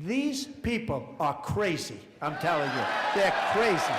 These people are crazy, I'm telling you. They're crazy.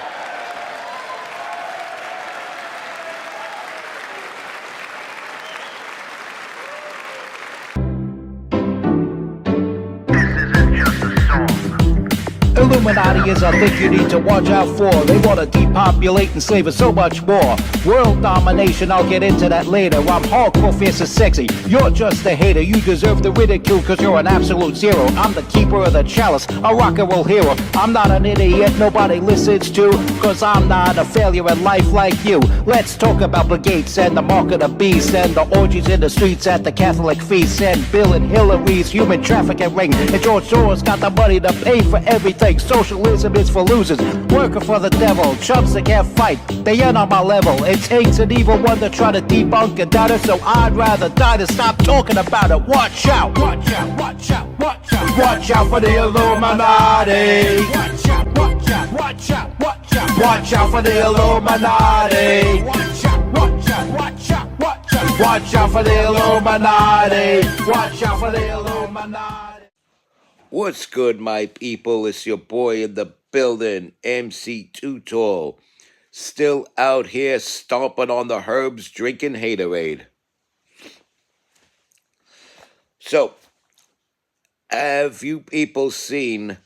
Illuminati is a thing you need to watch out for. They want to depopulate and slave us so much more. World domination, I'll get into that later. I'm hardcore, fierce and sexy. You're just a hater. You deserve the ridicule because you're an absolute zero. I'm the keeper of the chalice, a rock and roll hero. I'm not an idiot nobody listens to, because I'm not a failure in life like you. Let's talk about Bill Gates and the mark of the beast and the orgies in the streets at the Catholic feasts and Bill and Hillary's human trafficking ring. And George Soros got the money to pay for everything. Socialism is for losers, working for the devil. Chumps that can't fight, they ain't on my level. It takes an evil one to try to debunk and doubt it, so I'd rather die than stop talking about it. Watch out, watch out, watch out, watch out. Watch out for the Illuminati. Watch out, watch out, watch out, watch out. Watch out for the Illuminati. Watch out, watch out, watch out, watch out. Watch out for the Illuminati. Watch out for the Illuminati. What's good, my people? It's your boy in the building, MC Too Tall. Still out here stomping on the herbs, drinking haterade. So, have you people seen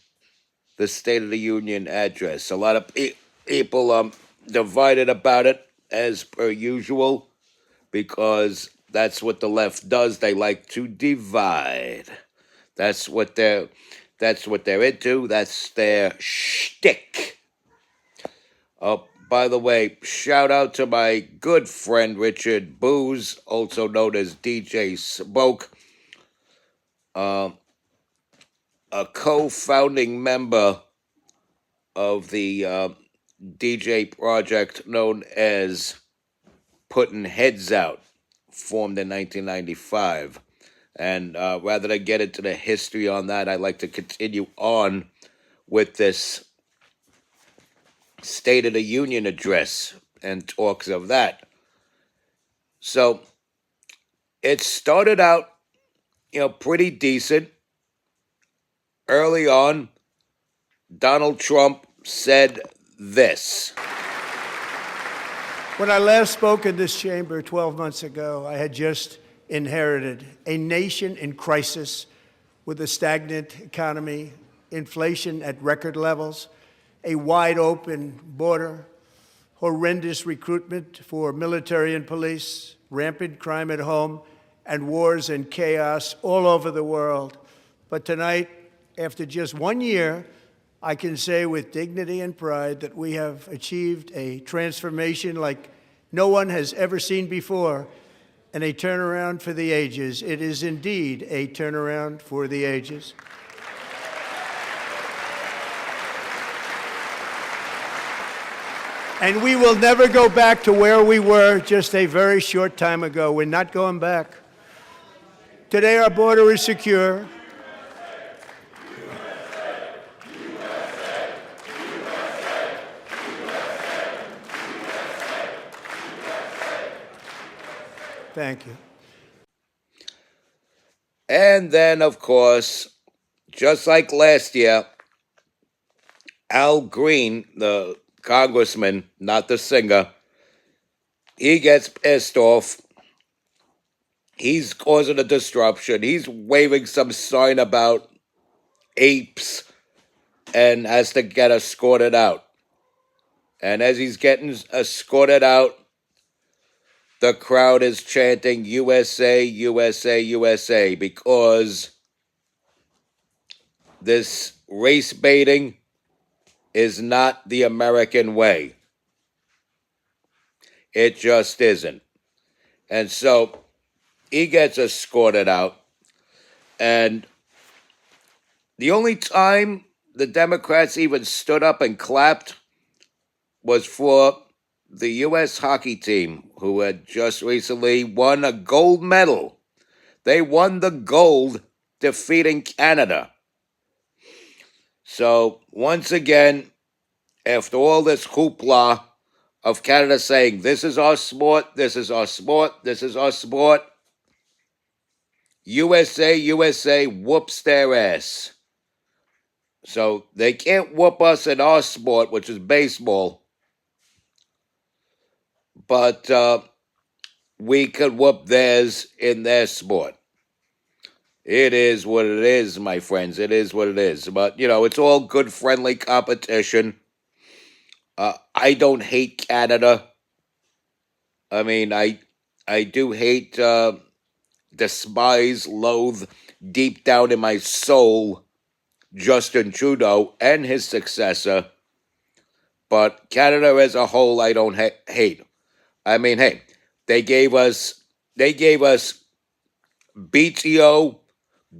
the State of the Union address? A lot of people divided about it, as per usual, because that's what the left does. They like to divide. That's what they're into. That's their shtick. By the way, shout out to my good friend Richard Booz, also known as DJ Smoke, a co-founding member of the DJ project known as Putting Heads Out, formed in 1995. And rather than get into the history on that, I'd like to continue on with this State of the Union address and talks of that. So it started out, pretty decent. Early on, Donald Trump said this. When I last spoke in this chamber 12 months ago, I had just inherited a nation in crisis with a stagnant economy, inflation at record levels, a wide open border, horrendous recruitment for military and police, rampant crime at home, and wars and chaos all over the world. But tonight, after just 1 year, I can say with dignity and pride that we have achieved a transformation like no one has ever seen before, and a turnaround for the ages. It is indeed a turnaround for the ages. And we will never go back to where we were just a very short time ago. We're not going back. Today our border is secure. Thank you. And then, of course, just like last year, Al Green, the congressman, not the singer, he gets pissed off. He's causing a disruption. He's waving some sign about apes and has to get escorted out. And as he's getting escorted out, the crowd is chanting USA, USA, USA, because this race baiting is not the American way. It just isn't. And so he gets escorted out. And the only time the Democrats even stood up and clapped was for the U.S. hockey team, who had just recently won a gold medal. They won the gold, defeating Canada. So, once again, after all this hoopla of Canada saying, this is our sport, this is our sport, this is our sport, USA, USA whoops their ass. So they can't whoop us in our sport, which is baseball, but we could whoop theirs in their sport. It is what it is, my friends. It is what it is. But, it's all good, friendly competition. I don't hate Canada. I mean, I do hate, despise, loathe, deep down in my soul, Justin Trudeau and his successor. But Canada as a whole, I don't hate. I mean, hey, they gave us BTO,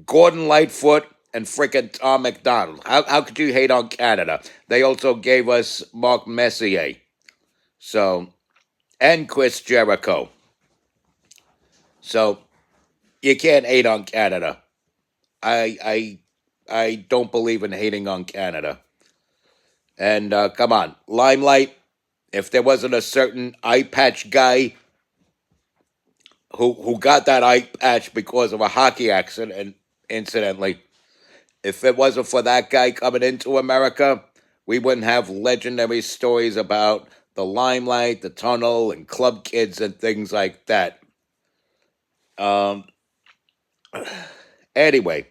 Gordon Lightfoot, and frickin' Tom McDonald. How could you hate on Canada? They also gave us Mark Messier. So, and Chris Jericho. So, you can't hate on Canada. I don't believe in hating on Canada. And come on, Limelight. If there wasn't a certain eye patch guy who got that eye patch because of a hockey accident, incidentally, if it wasn't for that guy coming into America, we wouldn't have legendary stories about the Limelight, the Tunnel, and Club Kids and things like that. Anyway,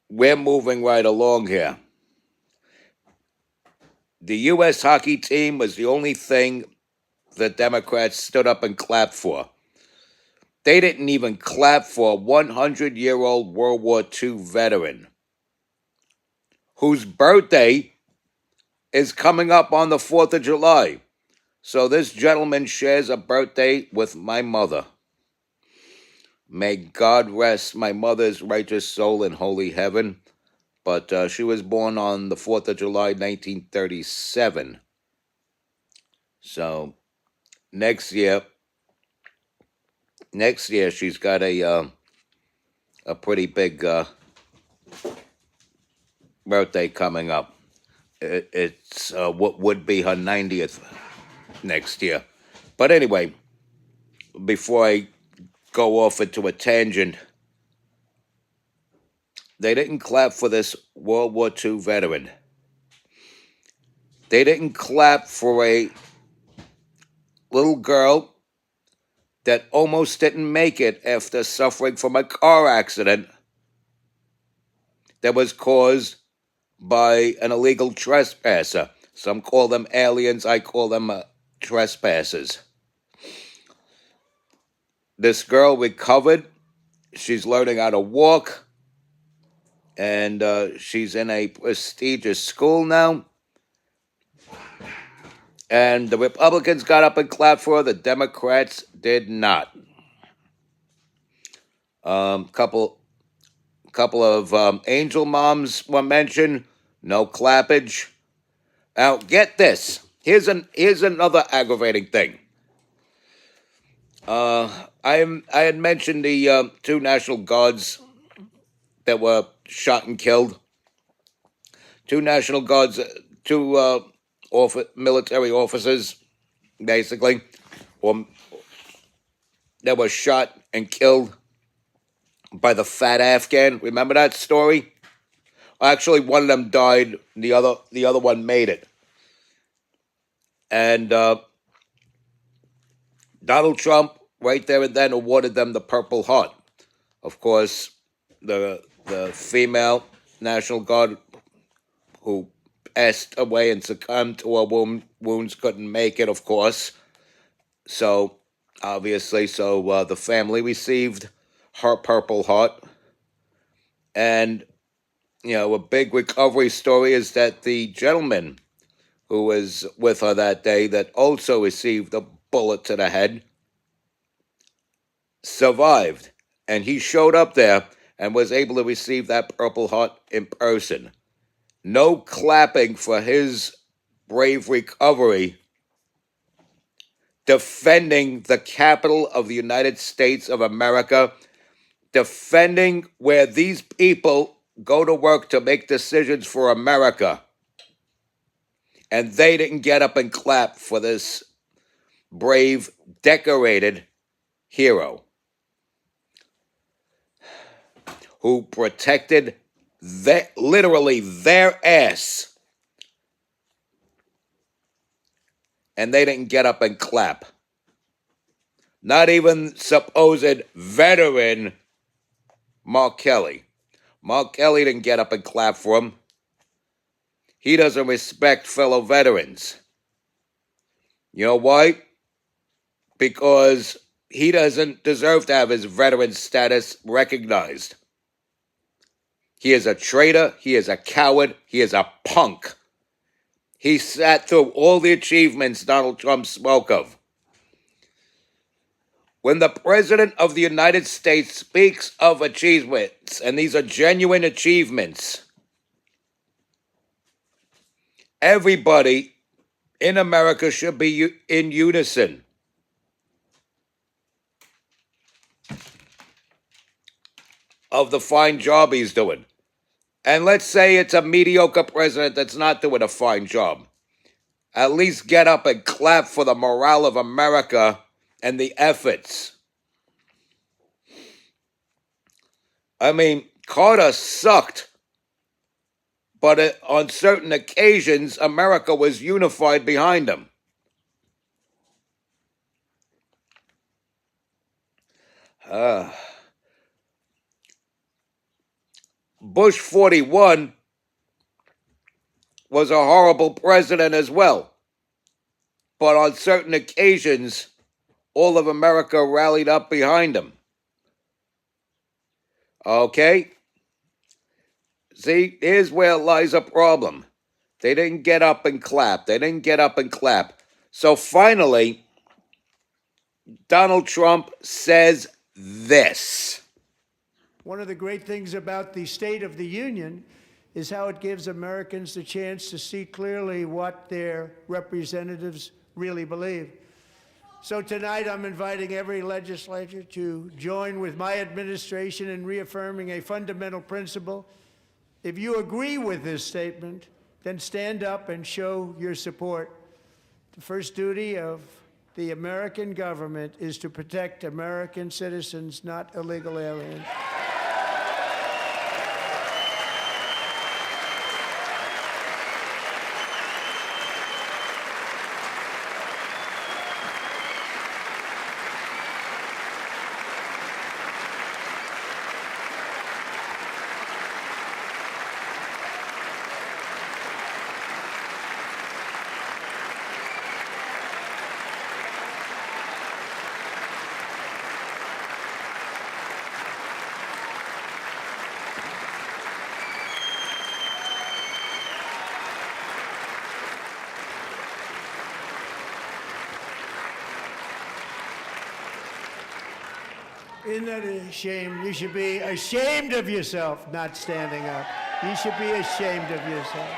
we're moving right along here. The U.S. hockey team was the only thing the Democrats stood up and clapped for. They didn't even clap for a 100-year-old World War II veteran whose birthday is coming up on the 4th of July. So this gentleman shares a birthday with my mother. May God rest my mother's righteous soul in holy heaven. But she was born on the 4th of July, 1937. So next year she's got a pretty big birthday coming up. It's what would be her 90th next year. But anyway, before I go off into a tangent, they didn't clap for this World War II veteran. They didn't clap for a little girl that almost didn't make it after suffering from a car accident that was caused by an illegal trespasser. Some call them aliens, I call them trespassers. This girl recovered. She's learning how to walk. And she's in a prestigious school now. And the Republicans got up and clapped for her. The Democrats did not. Couple of angel moms were mentioned. No clappage. Now get this. Here's another aggravating thing. I had mentioned the two National Guards that were shot and killed. Two National Guards, two military officers, basically, that were shot and killed by the fat Afghan. Remember that story? Actually, one of them died. The other one made it. And Donald Trump, right there and then, awarded them the Purple Heart. Of course, the female National Guard who passed away and succumbed to her wounds couldn't make it, of course. So, obviously, the family received her Purple Heart. And, a big recovery story is that the gentleman who was with her that day that also received a bullet to the head survived. And he showed up there and was able to receive that Purple Heart in person. No clapping for his brave recovery, defending the capital of the United States of America, defending where these people go to work to make decisions for America. And they didn't get up and clap for this brave, decorated hero who protected literally their ass, and they didn't get up and clap. Not even supposed veteran Mark Kelly. Mark Kelly didn't get up and clap for him. He doesn't respect fellow veterans. You know why? Because he doesn't deserve to have his veteran status recognized. He is a traitor. He is a coward. He is a punk. He sat through all the achievements Donald Trump spoke of. When the President of the United States speaks of achievements, and these are genuine achievements, everybody in America should be in unison. Of the fine job he's doing. And let's say it's a mediocre president that's not doing a fine job. At least get up and clap for the morale of America and the efforts. I mean, Carter sucked. But on certain occasions, America was unified behind him. Bush 41 was a horrible president as well. But on certain occasions, all of America rallied up behind him. Okay? See, here's where lies a problem. They didn't get up and clap. So finally, Donald Trump says this. One of the great things about the State of the Union is how it gives Americans the chance to see clearly what their representatives really believe. So tonight I'm inviting every legislator to join with my administration in reaffirming a fundamental principle. If you agree with this statement, then stand up and show your support. The first duty of the American government is to protect American citizens, not illegal aliens. Isn't that a shame? You should be ashamed of yourself not standing up. You should be ashamed of yourself.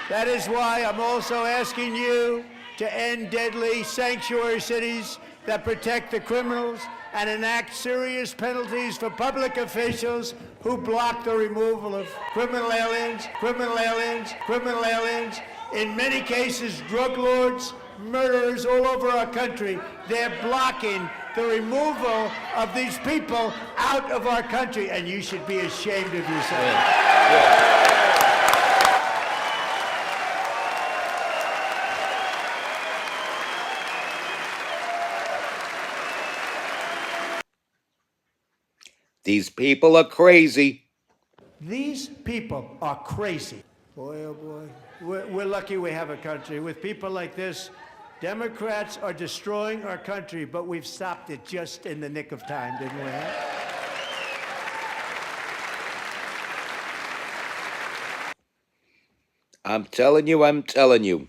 That is why I'm also asking you to end deadly sanctuary cities that protect the criminals and enact serious penalties for public officials who block the removal of criminal aliens. In many cases, drug lords, murderers all over our country. They're blocking the removal of these people out of our country, and you should be ashamed of yourself. These people are crazy. These people are crazy. Boy, oh boy. We're lucky we have a country. With people like this, Democrats are destroying our country, but we've stopped it just in the nick of time, didn't we? I'm telling you.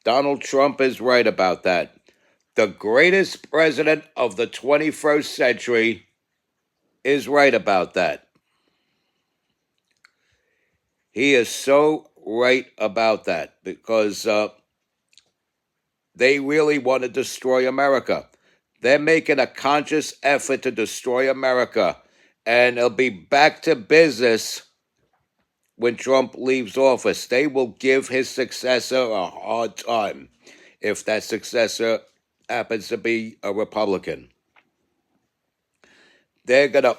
Donald Trump is right about that. The greatest president of the 21st century is right about that. He is so right about that because they really want to destroy America. They're making a conscious effort to destroy America, and they'll be back to business when Trump leaves office. They will give his successor a hard time if that successor happens to be a Republican. They're going to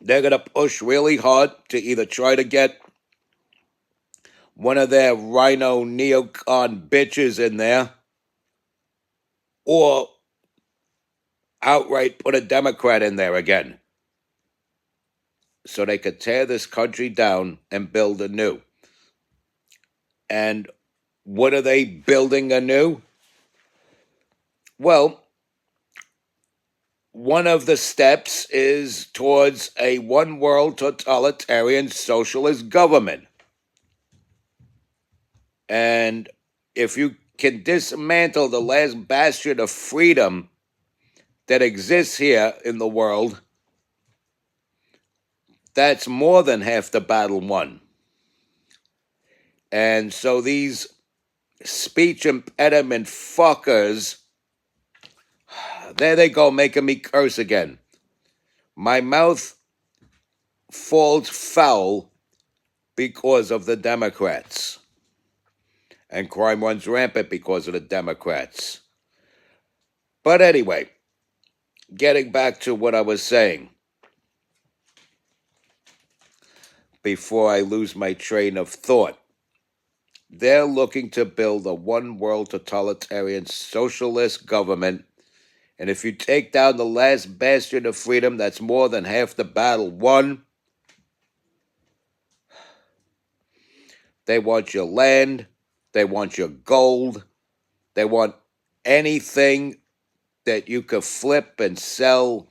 they're going to push really hard to either try to get one of their rhino neocon bitches in there or outright put a Democrat in there again so they could tear this country down and build anew. And what are they building anew? Well, one of the steps is towards a one-world totalitarian socialist government. And if you can dismantle the last bastion of freedom that exists here in the world, that's more than half the battle won. And so these speech impediment fuckers, there they go, making me curse again. My mouth falls foul because of the Democrats. And crime runs rampant because of the Democrats. But anyway, getting back to what I was saying, before I lose my train of thought, they're looking to build a one-world totalitarian socialist government. And if you take down the last bastion of freedom, that's more than half the battle won. They want your land. They want your gold. They want anything that you could flip and sell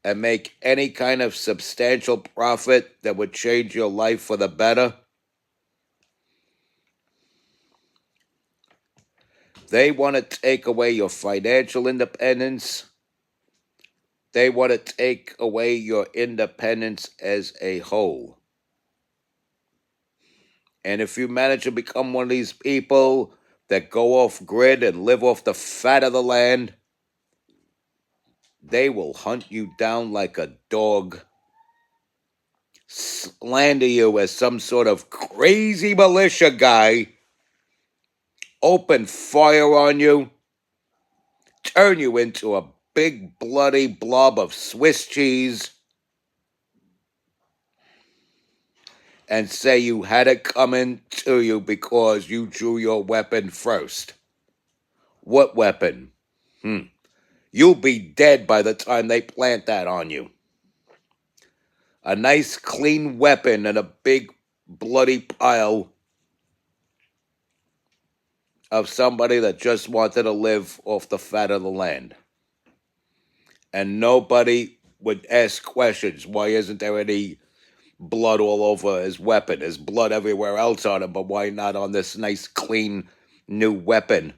and make any kind of substantial profit that would change your life for the better. They want to take away your financial independence. They want to take away your independence as a whole. And if you manage to become one of these people that go off grid and live off the fat of the land, they will hunt you down like a dog, slander you as some sort of crazy militia guy, open fire on you, turn you into a big bloody blob of Swiss cheese, and say you had it coming to you because you drew your weapon first. What weapon? You'll be dead by the time they plant that on you. A nice clean weapon and a big bloody pile of somebody that just wanted to live off the fat of the land. And nobody would ask questions. Why isn't there any blood all over his weapon? There's blood everywhere else on him, but why not on this nice, clean, new weapon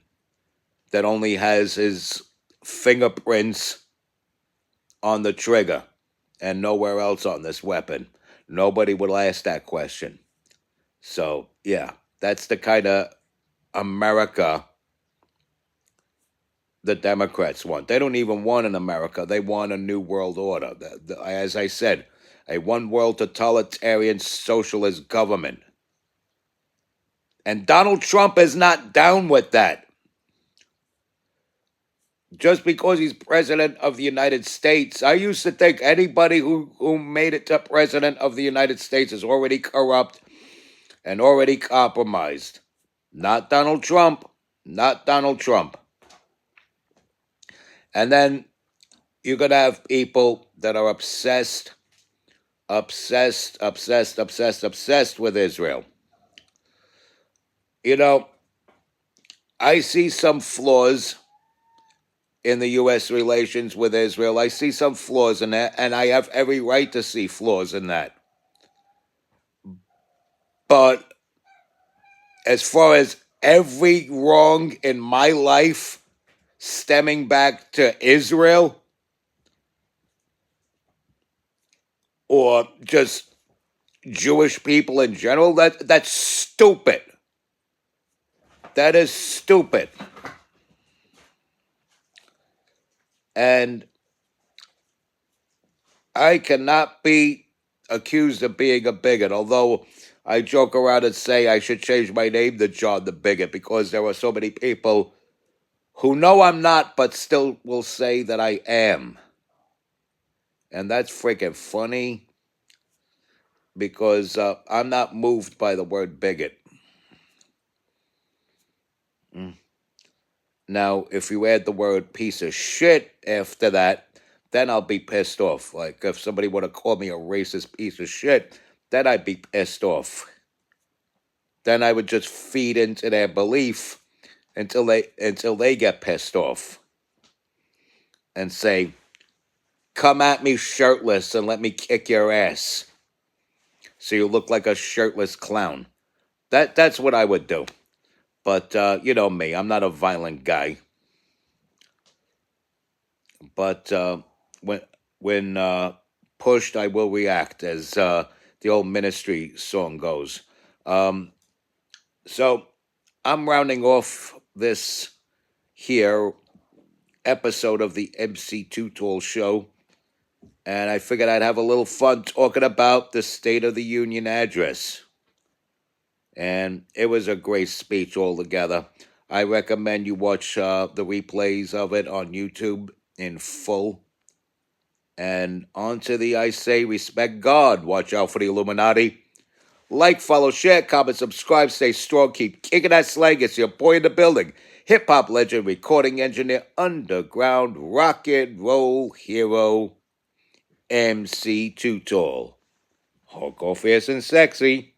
that only has his fingerprints on the trigger and nowhere else on this weapon? Nobody would ask that question. So, yeah, that's the kind of America the Democrats want. They don't even want an America. They want a new world order. As I said, a one-world totalitarian socialist government. And Donald Trump is not down with that. Just because he's president of the United States, I used to think anybody who made it to president of the United States is already corrupt and already compromised. Not Donald Trump. Not Donald Trump. And then you're going to have people that are obsessed with Israel. You know, I see some flaws in the U.S. relations with Israel. I see some flaws in that, and I have every right to see flaws in that. But as far as every wrong in my life stemming back to Israel, or just Jewish people in general, that's stupid. That is stupid. And I cannot be accused of being a bigot, although I joke around and say I should change my name to John the Bigot because there are so many people who know I'm not but still will say that I am. And that's freaking funny because I'm not moved by the word bigot. Now, if you add the word piece of shit after that, then I'll be pissed off. Like if somebody were to call me a racist piece of shit, then I'd be pissed off. Then I would just feed into their belief until they get pissed off and say, "Come at me shirtless and let me kick your ass, so you look like a shirtless clown." That's what I would do. But you know me, I'm not a violent guy. But when pushed, I will react, as the old Ministry song goes. Um, so I'm rounding off this here episode of the MC Too Tall Show, and I figured I'd have a little fun talking about the State of the Union address. And it was a great speech altogether. I recommend you watch the replays of it on YouTube in full. And on to the I say, respect God, watch out for the Illuminati. Like, follow, share, comment, subscribe, stay strong, keep kicking that slang. It's your boy in the building. Hip-hop legend, recording engineer, underground rock and roll hero, MC Too Tall. Hardcore, fierce, and sexy.